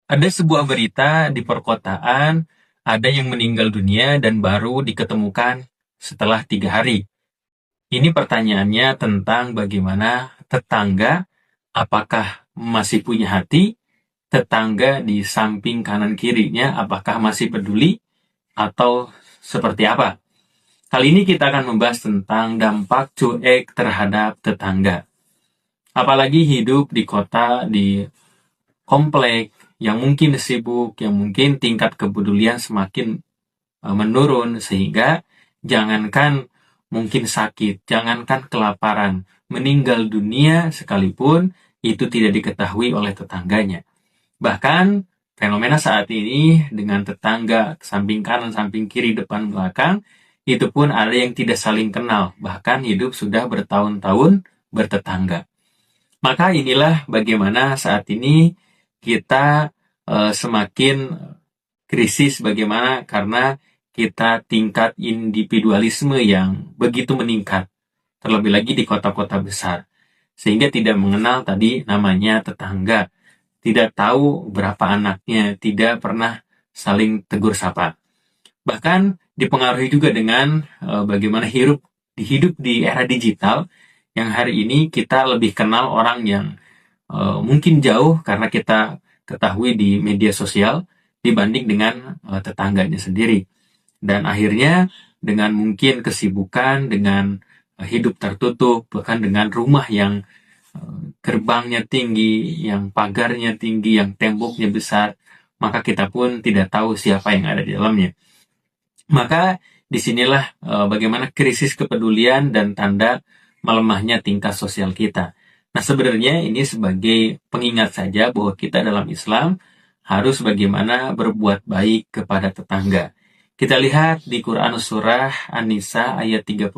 Ada sebuah berita di perkotaan, ada yang meninggal dunia dan baru diketemukan setelah 3 hari. Ini pertanyaannya tentang bagaimana tetangga, apakah masih punya hati, tetangga di samping kanan kirinya apakah masih peduli, atau seperti apa. Kali ini kita akan membahas tentang dampak cuek terhadap tetangga. Apalagi hidup di kota, di komplek, yang mungkin sibuk, yang mungkin tingkat kepedulian semakin menurun, sehingga jangankan mungkin sakit, jangankan kelaparan, meninggal dunia sekalipun itu tidak diketahui oleh tetangganya. Bahkan fenomena saat ini dengan tetangga samping kanan, samping kiri, depan, belakang, itu pun ada yang tidak saling kenal, bahkan hidup sudah bertahun-tahun bertetangga. Maka inilah bagaimana saat ini kita semakin krisis, bagaimana karena kita tingkat individualisme yang begitu meningkat, terlebih lagi di kota-kota besar, sehingga tidak mengenal tadi namanya tetangga, tidak tahu berapa anaknya, tidak pernah saling tegur sapa. Bahkan dipengaruhi juga dengan bagaimana hidup di era digital, yang hari ini kita lebih kenal orang yang mungkin jauh karena kita ketahui di media sosial dibanding dengan tetangganya sendiri. Dan akhirnya dengan mungkin kesibukan, dengan hidup tertutup, bahkan dengan rumah yang gerbangnya tinggi, yang pagarnya tinggi, yang temboknya besar, maka kita pun tidak tahu siapa yang ada di dalamnya. Maka disinilah bagaimana krisis kepedulian dan tanda melemahnya tingkat sosial kita. Nah, sebenarnya ini sebagai pengingat saja bahwa kita dalam Islam harus bagaimana berbuat baik kepada tetangga. Kita lihat di Quran surah An-Nisa ayat 36,